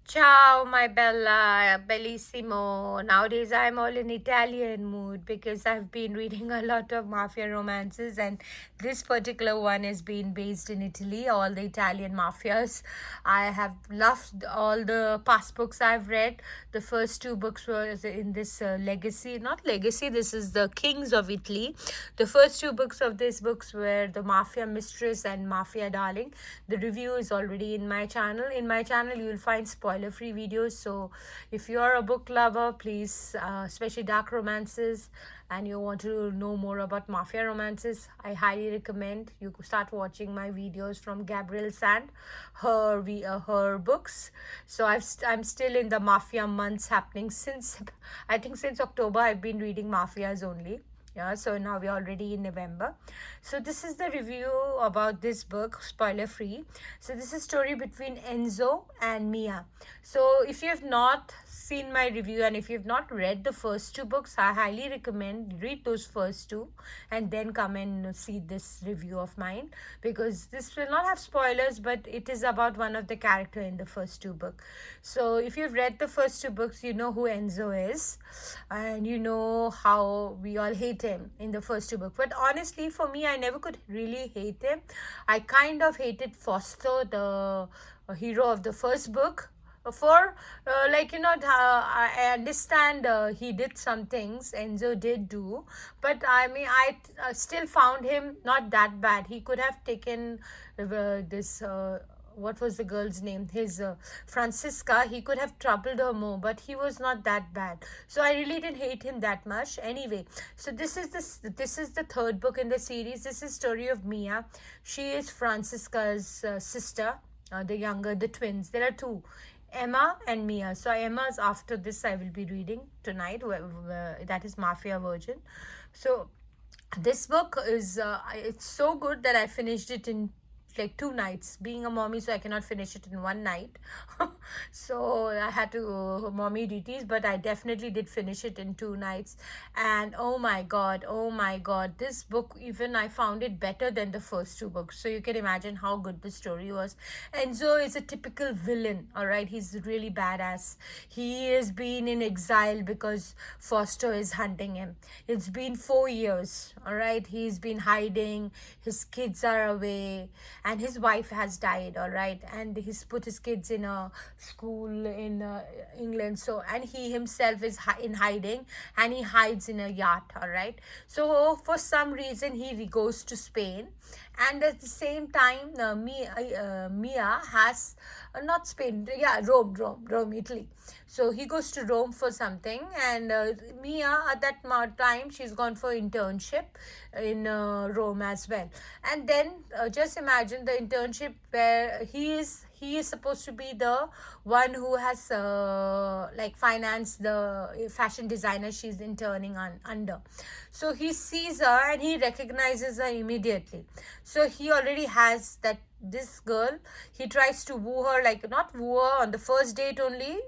Ciao, my bella, bellissimo. Nowadays, I'm all in Italian mood because I've been reading a lot of mafia romances, and this particular one has been based in Italy, all the Italian mafias. I have loved all the past books I've read. The first two books were in this legacy, not legacy, this is the Kings of Italy. The first two books of these books were The Mafia Mistress and Mafia Darling. The review is already in my channel. In my channel, you'll find spoiler free videos. So if you're a book lover, please, especially dark romances, and you want to know more about mafia romances, I highly recommend you start watching my videos from Gabrielle Sand, her books. So I'm still in the mafia months happening since I think since October. I've been reading mafias only. Yeah, so now we're already in November. So this is the review about this book, spoiler free. So this is story between Enzo and Mia. So if you have not seen my review and if you've not read the first two books, I highly recommend read those first two and then come and see this review of mine, because this will not have spoilers, but it is about one of the character in the first two books. So if you've read the first two books, you know who Enzo is, and you know how we all hate him in the first two books. But honestly, for me, I never could really hate him. I kind of hated Fausto, the hero of the first book. For I understand he did some things, Enzo did do, but I mean, I still found him not that bad. He could have taken this what was the girl's name, his Francisca. He could have troubled her more, but he was not that bad, so I really didn't hate him that much. Anyway, so this is the third book in the series. This is story of Mia. She is Francisca's sister, the twins. There are two, Emma and Mia. So Emma's after this I will be reading tonight. That is Mafia Virgin. So this book is it's so good that I finished it in like 2 nights. Being a mommy, so I cannot finish it in one night. So I had to mommy duties, but I definitely did finish it in 2 nights. And oh my god, this book, even I found it better than the first two books. So you can imagine how good the story was. Enzo is a typical villain, all right. He's really badass. He has been in exile because Foster is hunting him. It's been 4 years, all right. He's been hiding. His kids are away, and his wife has died, all right, and he's put his kids in a school in England. So, and he himself is in hiding, and he hides in a yacht, all right. So for some reason he goes to Spain, and at the same time Mia has not Spain, yeah, Rome, Italy. So he goes to Rome for something, and Mia at that time, she's gone for internship in Rome as well. And then just imagine the internship where he is supposed to be the one who has like financed the fashion designer she's interning under. So he sees her and he recognizes her immediately. So he already has that this girl. He tries to woo her, like not woo her on the first date only.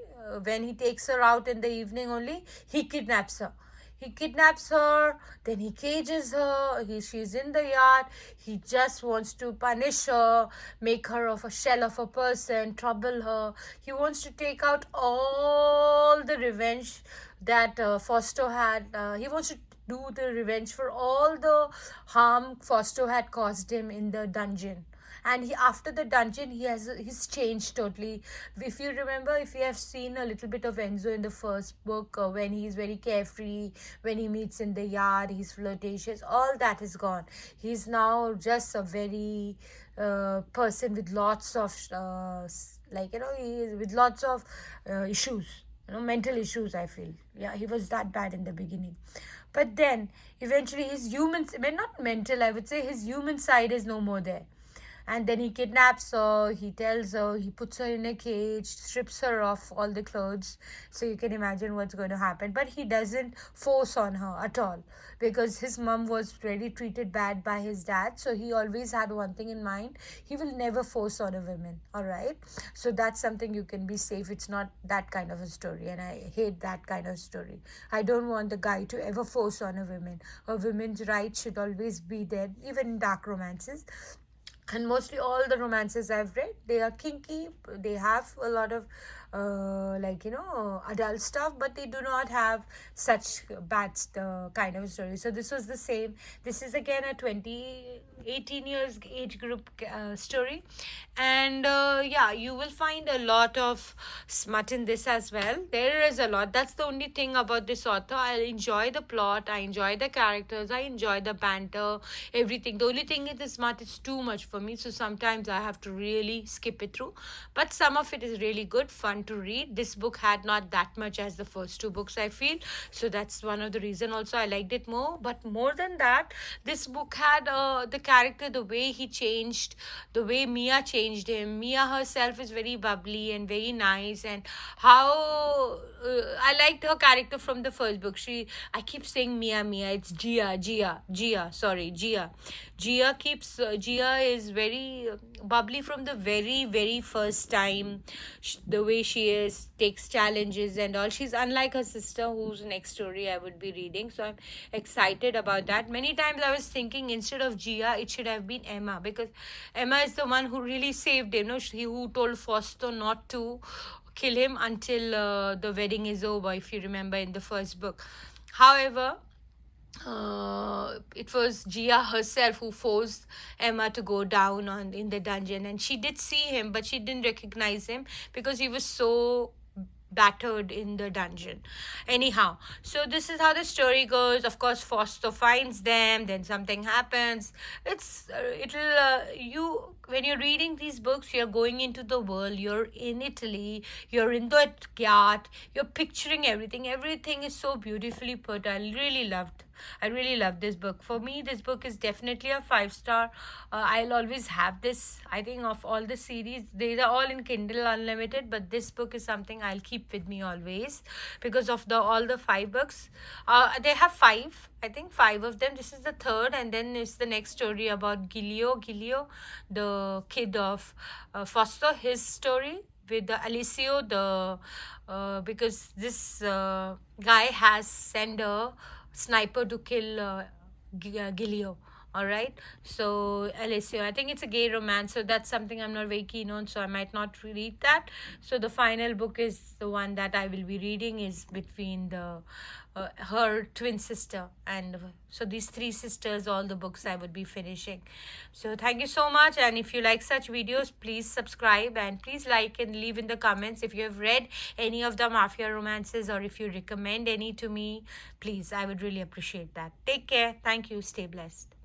When he takes her out in the evening only, he kidnaps her. He kidnaps her, then he cages her. She's in the yard. He just wants to punish her, make her of a shell of a person, trouble her. He wants to take out all the revenge that Fausto had. He wants to do the revenge for all the harm Fausto had caused him in the dungeon. And he, after the dungeon, he's changed totally. If you remember, if you have seen a little bit of Enzo in the first book, when he's very carefree, when he meets in the yard, he's flirtatious, all that is gone. He's now just a very person with lots of with lots of issues, mental issues, I feel. Yeah, he was that bad in the beginning, but then eventually his human, well, not mental, I would say his human side is no more there. And then he kidnaps her, he tells her, he puts her in a cage, strips her off all the clothes. So you can imagine what's going to happen. But he doesn't force on her at all, because his mom was really treated bad by his dad. So he always had one thing in mind: he will never force on a woman, all right. So that's something you can be safe. It's not that kind of a story, and I hate that kind of story. I don't want the guy to ever force on a woman. A woman's rights should always be there, even in dark romances. and mostly all the romances I've read, they are kinky. They have a lot of adult stuff, but they do not have such bad kind of story. So this was the same. This is again a 18 years age group story, and yeah, you will find a lot of smut in this as well. There is a lot. That's the only thing about this author. I enjoy the plot, I enjoy the characters, I enjoy the banter, everything. The only thing is the smut is too much for me, so sometimes I have to really skip it through. But some of it is really good, fun to read. This book had not that much as the first two books, I feel, so that's one of the reason also I liked it more. But more than that, this book had the character, the way he changed, the way Mia changed him. Mia herself is very bubbly and very nice, and how I liked her character from the first book. I keep saying Mia, it's Gia, sorry, Gia is very bubbly from the very first time. The way she is, takes challenges and all. She's unlike her sister, whose next story I would be reading, so I'm excited about that. Many times I was thinking instead of Gia, it should have been Emma, because Emma is the one who really saved him. No, she who told Fausto not to kill him until the wedding is over, if you remember in the first book. However, it was Gia herself who forced Emma to go down on in the dungeon, and she did see him, but she didn't recognize him because he was so battered in the dungeon. Anyhow, so this is how the story goes. Of course, Fausto finds them, then something happens. It'll you when you're reading these books, you're going into the world. You're in Italy. You're in the yacht. You're picturing everything. Everything is so beautifully put. I really loved this book. For me, this book is definitely a 5 star. I'll always have this. I think of all the series, they are all in Kindle Unlimited, but this book is something I'll keep with me always because of the all the 5 books. They have five. I think five of them. This is the third, and then is the next story about Giglio, the kid of Foster. His story with the Alessio, the because this guy has sent a sniper to kill Giglio. All right. So Alessio, I think it's a gay romance, so that's something I'm not very keen on, so I might not read that. So the final book is the one that I will be reading, is between the her twin sister, and so these three sisters, all the books I would be finishing. So thank you so much, and if you like such videos, please subscribe and please like and leave in the comments if you have read any of the Mafia romances, or if you recommend any to me. Please, I would really appreciate that. Take care. Thank you. Stay blessed.